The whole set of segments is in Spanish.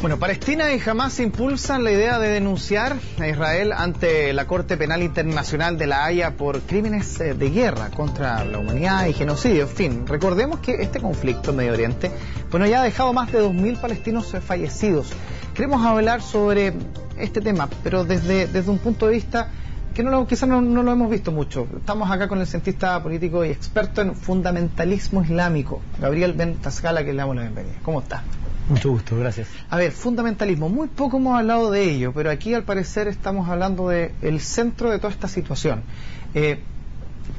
Bueno, Palestina y Hamás impulsan la idea de denunciar a Israel ante la Corte Penal Internacional de La Haya por crímenes de guerra contra la humanidad y genocidio. En fin, recordemos que este conflicto en Medio Oriente, bueno, ya ha dejado más de 2.000 palestinos fallecidos. Queremos hablar sobre este tema, pero desde un punto de vista que quizás no lo hemos visto mucho. Estamos acá con el cientista político y experto en fundamentalismo islámico, Gabriel Ben Tascala, que le damos la bienvenida. ¿Cómo está? Mucho gusto, gracias. A ver, fundamentalismo, muy poco hemos hablado de ello, pero aquí al parecer estamos hablando del centro de toda esta situación.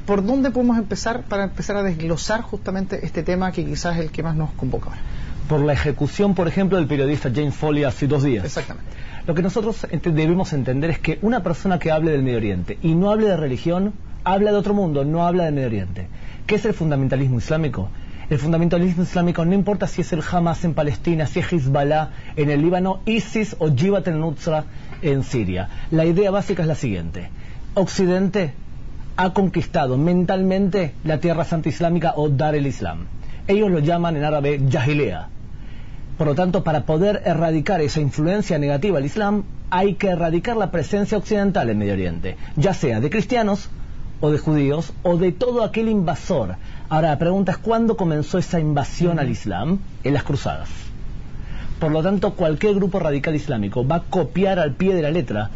¿Por dónde podemos empezar para empezar a desglosar justamente este tema que quizás es el que más nos convoca ahora? Por la ejecución, por ejemplo, del periodista James Foley hace 2 días. Exactamente. Lo que nosotros debemos entender es que una persona que hable del Medio Oriente y no hable de religión, habla de otro mundo, no habla del Medio Oriente. ¿Qué es el fundamentalismo islámico? El fundamentalismo islámico no importa si es el Hamas en Palestina, si es Hezbollah en el Líbano, ISIS o Jabhat al-Nusra en Siria. La idea básica es la siguiente: Occidente ha conquistado mentalmente la tierra santa islámica o Dar el-Islam. Ellos lo llaman en árabe Jahiliya. Por lo tanto, para poder erradicar esa influencia negativa al Islam, hay que erradicar la presencia occidental en Medio Oriente, ya sea de cristianos o de judíos o de todo aquel invasor. Ahora la pregunta es: ¿cuándo comenzó esa invasión al Islam? En las cruzadas. Por lo tanto, cualquier grupo radical islámico va a copiar al pie de la letra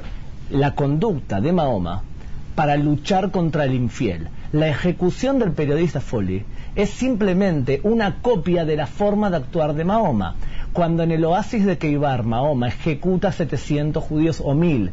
la conducta de Mahoma para luchar contra el infiel. La ejecución del periodista Foley es simplemente una copia de la forma de actuar de Mahoma. Cuando en el oasis de Keibar Mahoma ejecuta a 700 judíos o 1000,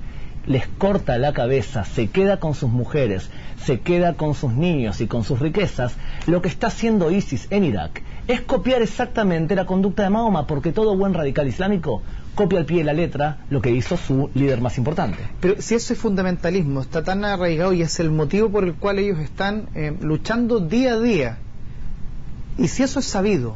les corta la cabeza, se queda con sus mujeres, se queda con sus niños y con sus riquezas, lo que está haciendo ISIS en Irak es copiar exactamente la conducta de Mahoma, porque todo buen radical islámico copia al pie de la letra lo que hizo su líder más importante. Pero si ese fundamentalismo está tan arraigado y es el motivo por el cual ellos están luchando día a día, y si eso es sabido,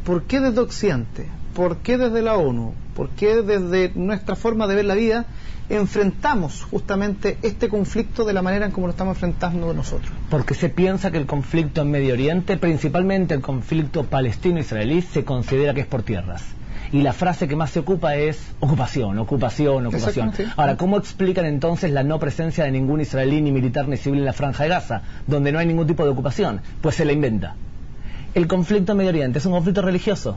¿por qué desde Occidente? ¿Por qué desde la ONU? ¿Por qué desde nuestra forma de ver la vida enfrentamos justamente este conflicto de la manera en como lo estamos enfrentando nosotros? Porque se piensa que el conflicto en Medio Oriente, principalmente el conflicto palestino-israelí, se considera que es por tierras. Y la frase que más se ocupa es ocupación, ocupación, ocupación. Ahora, ¿cómo explican entonces la no presencia de ningún israelí, ni militar, ni civil en la Franja de Gaza, donde no hay ningún tipo de ocupación? Pues se la inventa. El conflicto en Medio Oriente es un conflicto religioso.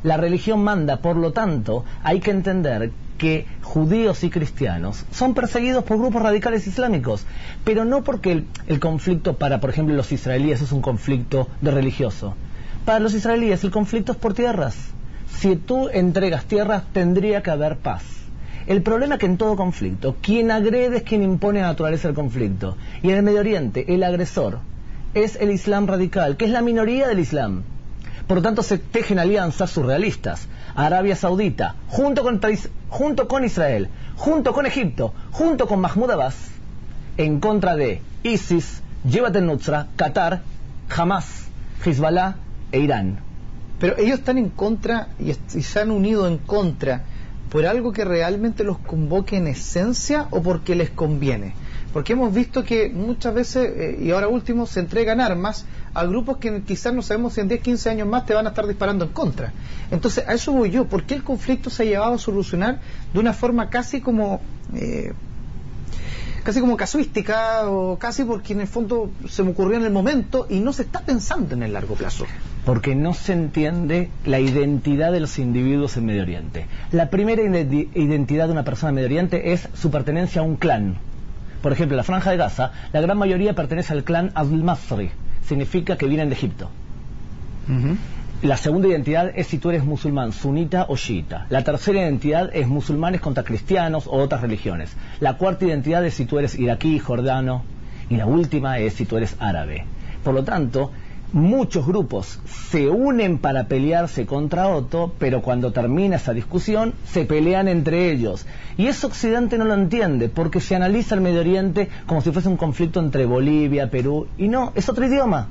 La religión manda, por lo tanto, hay que entender que judíos y cristianos son perseguidos por grupos radicales islámicos, pero no porque el conflicto para, por ejemplo, los israelíes es un conflicto de religioso. Para los israelíes el conflicto es por tierras. Si tú entregas tierras, tendría que haber paz. El problema es que en todo conflicto, quien agrede es quien impone la naturaleza del conflicto. Y en el Medio Oriente, el agresor es el Islam radical, que es la minoría del Islam. Por lo tanto, se tejen alianzas surrealistas. Arabia Saudita, junto con Israel, junto con Egipto, junto con Mahmoud Abbas, en contra de ISIS, Jabhat al-Nusra, Qatar, Hamas, Hezbollah e Irán. Pero ellos están en contra y se han unido en contra por algo que realmente los convoque en esencia o porque les conviene. Porque hemos visto que muchas veces, y ahora último, se entregan armas a grupos que quizás no sabemos si en 10, 15 años más te van a estar disparando en contra. Entonces, a eso voy yo. ¿Por qué el conflicto se ha llevado a solucionar de una forma casi como casuística, o casi porque en el fondo se me ocurrió en el momento y no se está pensando en el largo plazo? Porque no se entiende la identidad de los individuos en Medio Oriente. La primera identidad de una persona en Medio Oriente es su pertenencia a un clan. Por ejemplo, en la Franja de Gaza, la gran mayoría pertenece al clan al-Masri, significa que vienen de Egipto. La segunda identidad es si tú eres musulmán, sunita o chiita. La tercera identidad es musulmanes contra cristianos o otras religiones. La cuarta identidad es si tú eres iraquí, jordano. Y la última es si tú eres árabe. Por lo tanto, muchos grupos se unen para pelearse contra otro, pero cuando termina esa discusión se pelean entre ellos. Y eso Occidente no lo entiende, porque se analiza el Medio Oriente como si fuese un conflicto entre Bolivia, Perú, y no, es otro idioma.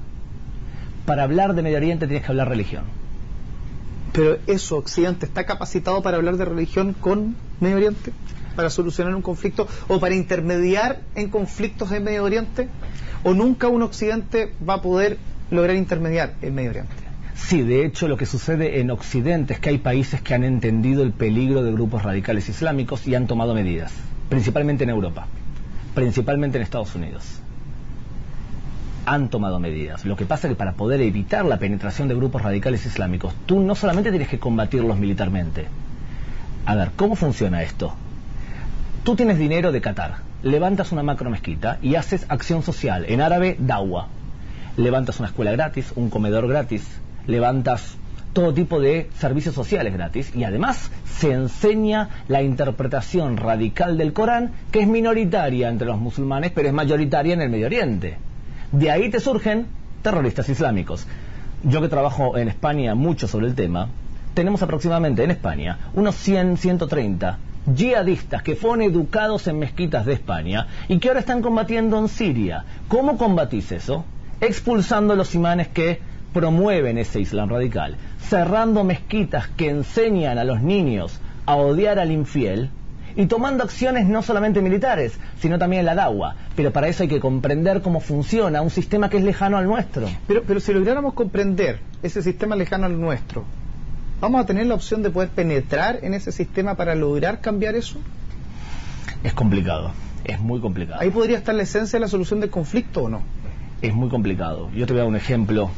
Para hablar de Medio Oriente tienes que hablar religión. Pero eso, Occidente está capacitado para hablar de religión con Medio Oriente, para solucionar un conflicto o para intermediar en conflictos en Medio Oriente, o nunca un Occidente va a poder lograr intermediar en Medio Oriente. Sí, de hecho lo que sucede en Occidente es que hay países que han entendido el peligro de grupos radicales islámicos y han tomado medidas, principalmente en Europa, principalmente en Estados Unidos. Han tomado medidas. Lo que pasa es que para poder evitar la penetración de grupos radicales islámicos, tú no solamente tienes que combatirlos militarmente. A ver, ¿cómo funciona esto? Tú tienes dinero de Qatar, levantas una macro mezquita y haces acción social, en árabe, dawa. Levantas una escuela gratis, un comedor gratis, levantas todo tipo de servicios sociales gratis y además se enseña la interpretación radical del Corán, que es minoritaria entre los musulmanes, pero es mayoritaria en el Medio Oriente. De ahí te surgen terroristas islámicos. Yo que trabajo en España mucho sobre el tema, tenemos aproximadamente en España unos 100, 130 yihadistas que fueron educados en mezquitas de España y que ahora están combatiendo en Siria. ¿Cómo combatís eso? Expulsando los imanes que promueven ese Islam radical, cerrando mezquitas que enseñan a los niños a odiar al infiel y tomando acciones no solamente militares, sino también la dawa. Pero para eso hay que comprender cómo funciona un sistema que es lejano al nuestro. Pero si lográramos comprender ese sistema lejano al nuestro, ¿vamos a tener la opción de poder penetrar en ese sistema para lograr cambiar eso? Es complicado, es muy complicado. ¿Ahí podría estar la esencia de la solución del conflicto o no? Es muy complicado. Yo te voy a dar un ejemplo.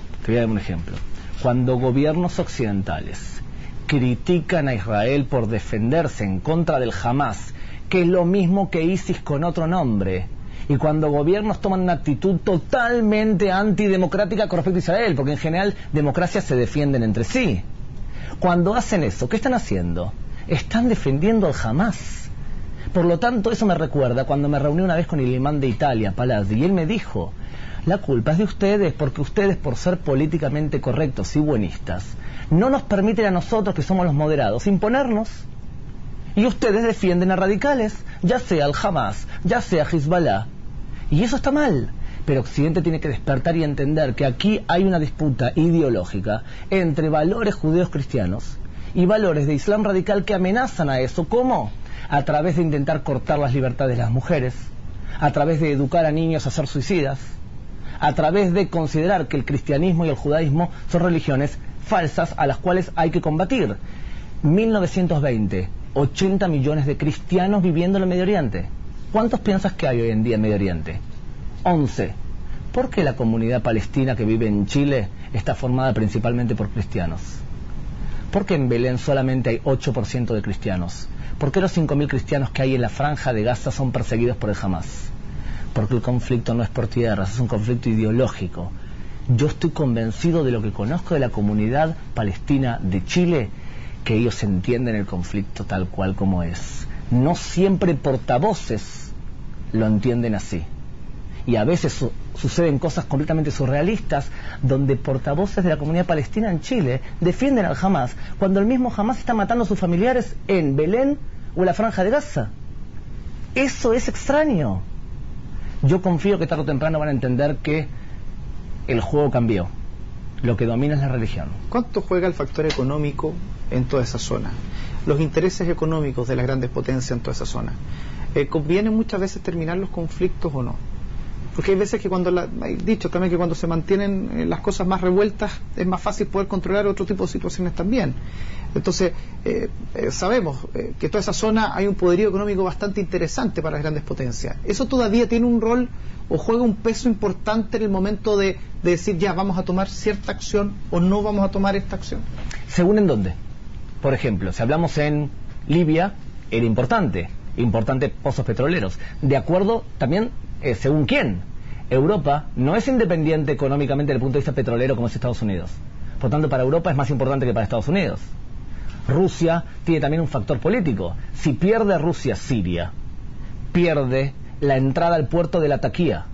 Cuando gobiernos occidentales critican a Israel por defenderse en contra del Hamas, que es lo mismo que ISIS con otro nombre, y cuando gobiernos toman una actitud totalmente antidemocrática con respecto a Israel, porque en general democracias se defienden entre sí, cuando hacen eso, ¿qué están haciendo? Están defendiendo al Hamas. Por lo tanto, eso me recuerda cuando me reuní una vez con el imán de Italia, Palazzi, y él me dijo: la culpa es de ustedes, porque ustedes, por ser políticamente correctos y buenistas, no nos permiten a nosotros, que somos los moderados, imponernos. Y ustedes defienden a radicales, ya sea al Hamas, ya sea Hezbollah. Y eso está mal. Pero Occidente tiene que despertar y entender que aquí hay una disputa ideológica entre valores judeos cristianos y valores de Islam radical que amenazan a eso. ¿Cómo? A través de intentar cortar las libertades de las mujeres, a través de educar a niños a ser suicidas, a través de considerar que el cristianismo y el judaísmo son religiones falsas a las cuales hay que combatir. 1920, 80 millones de cristianos viviendo en el Medio Oriente. ¿Cuántos piensas que hay hoy en día en Medio Oriente? 11. ¿Por qué la comunidad palestina que vive en Chile está formada principalmente por cristianos? ¿Por qué en Belén solamente hay 8% de cristianos? ¿Por qué los 5.000 cristianos que hay en la franja de Gaza son perseguidos por el Hamas? Porque el conflicto no es por tierras, es un conflicto ideológico. Yo estoy convencido de lo que conozco de la comunidad palestina de Chile, que ellos entienden el conflicto tal cual como es. No siempre portavoces lo entienden así. Y a veces suceden cosas completamente surrealistas, donde portavoces de la comunidad palestina en Chile defienden al Hamas, cuando el mismo Hamas está matando a sus familiares en Belén o en la franja de Gaza. Eso es extraño. Yo confío que tarde o temprano van a entender que el juego cambió. Lo que domina es la religión. ¿Cuánto juega el factor económico en toda esa zona? Los intereses económicos de las grandes potencias en toda esa zona. ¿Conviene muchas veces terminar los conflictos o no? Porque hay veces que hay dicho también que cuando se mantienen las cosas más revueltas es más fácil poder controlar otro tipo de situaciones también. Entonces, sabemos que en toda esa zona hay un poderío económico bastante interesante para las grandes potencias. ¿Eso todavía tiene un rol o juega un peso importante en el momento de decir ya vamos a tomar cierta acción o no vamos a tomar esta acción? ¿Según en dónde? Por ejemplo, si hablamos en Libia, era importante pozos petroleros. De acuerdo también, según quién. Europa no es independiente económicamente desde el punto de vista petrolero como es Estados Unidos. Por tanto, para Europa es más importante que para Estados Unidos. Rusia tiene también un factor político. Si pierde Rusia Siria, pierde la entrada al puerto de Latakia,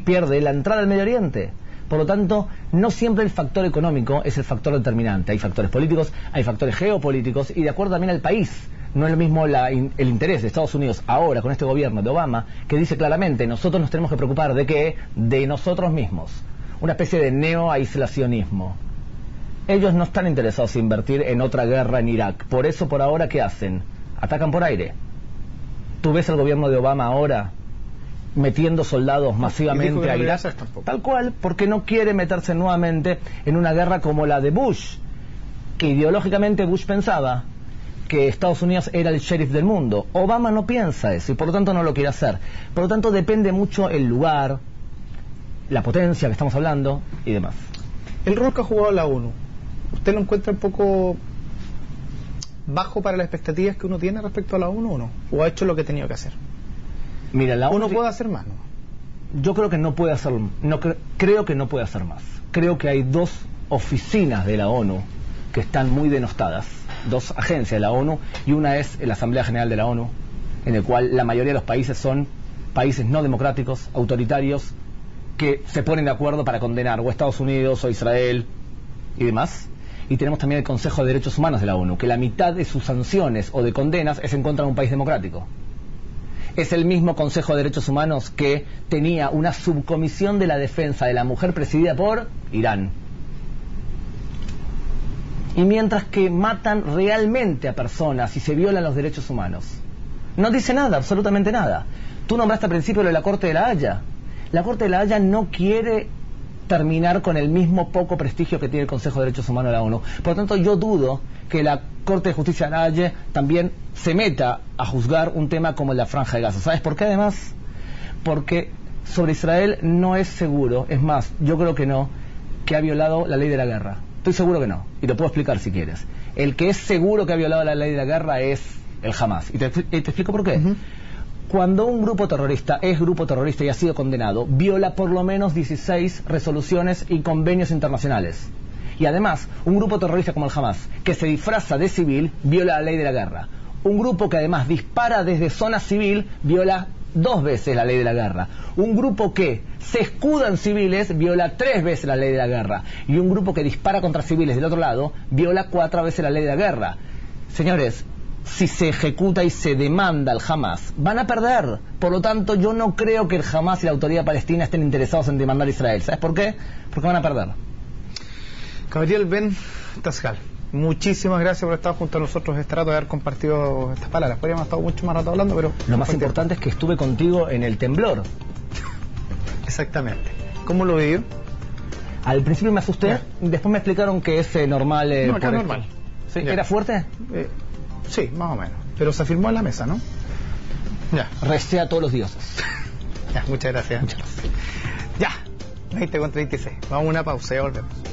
pierde la entrada al Medio Oriente. Por lo tanto, no siempre el factor económico es el factor determinante. Hay factores políticos, hay factores geopolíticos y de acuerdo también al país. No es lo mismo el interés de Estados Unidos ahora con este gobierno de Obama, que dice claramente: nosotros nos tenemos que preocupar de ¿qué? De nosotros mismos. Una especie de neo-aislacionismo. Ellos no están interesados en invertir en otra guerra en Irak. Por eso, por ahora, ¿qué hacen? Atacan por aire. Tú ves el gobierno de Obama ahora metiendo soldados masivamente a Irak, tal cual, porque no quiere meterse nuevamente en una guerra como la de Bush, que ideológicamente Bush pensaba que Estados Unidos era el sheriff del mundo. Obama no piensa eso y por lo tanto no lo quiere hacer. Por lo tanto depende mucho el lugar, la potencia que estamos hablando y demás. El rol que ha jugado la ONU, ¿usted lo encuentra un poco bajo para las expectativas que uno tiene respecto a la ONU o no? ¿O ha hecho lo que ha tenido que hacer? Mira, la ¿Uno ONU puede hacer más, no? Yo creo que no puede hacer, creo que no puede hacer más. Creo que hay dos oficinas de la ONU que están muy denostadas, dos agencias de la ONU, y una es la Asamblea General de la ONU, en el cual la mayoría de los países son países no democráticos, autoritarios, que se ponen de acuerdo para condenar o Estados Unidos o Israel y demás. Y tenemos también el Consejo de Derechos Humanos de la ONU, que la mitad de sus sanciones o de condenas es en contra de un país democrático. Es el mismo Consejo de Derechos Humanos que tenía una subcomisión de la defensa de la mujer presidida por Irán. Y mientras que matan realmente a personas y se violan los derechos humanos, no dice nada, absolutamente nada. Tú nombraste al principio lo de la Corte de la Haya. La Corte de la Haya no quiere terminar con el mismo poco prestigio que tiene el Consejo de Derechos Humanos de la ONU. Por lo tanto, yo dudo que la Corte de Justicia de la Haya también se meta a juzgar un tema como la Franja de Gaza. ¿Sabes por qué además? Porque sobre Israel no es seguro, es más, yo creo que no, que ha violado la ley de la guerra. Estoy seguro que no, y te puedo explicar si quieres. El que es seguro que ha violado la ley de la guerra es el Hamas. Y te explico por qué. Cuando un grupo terrorista es grupo terrorista y ha sido condenado, viola por lo menos 16 resoluciones y convenios internacionales. Y además, un grupo terrorista como el Hamas, que se disfraza de civil, viola la ley de la guerra. Un grupo que además dispara desde zona civil, viola 2 veces la ley de la guerra. Un grupo que se escuda en civiles, viola 3 veces la ley de la guerra. Y un grupo que dispara contra civiles del otro lado, viola 4 veces la ley de la guerra. Señores, si se ejecuta y se demanda al Hamas, van a perder. Por lo tanto, yo no creo que el Hamas y la autoridad palestina estén interesados en demandar a Israel. ¿Sabes por qué? Porque van a perder. Gabriel Ben Tascal, muchísimas gracias por estar junto a nosotros este rato, de haber compartido estas palabras. Podríamos estar mucho más rato hablando, pero lo más importante es que estuve contigo en el temblor. Exactamente. ¿Cómo lo vivió? Al principio me asusté, después me explicaron que es normal. No, acá es normal. ¿Sí? ¿Era fuerte? Sí, más o menos. Pero se firmó en la mesa, ¿no? Ya. Recé a todos los dioses. Ya, muchas gracias. Ya, 20:36. Vamos a una pausa y ya volvemos.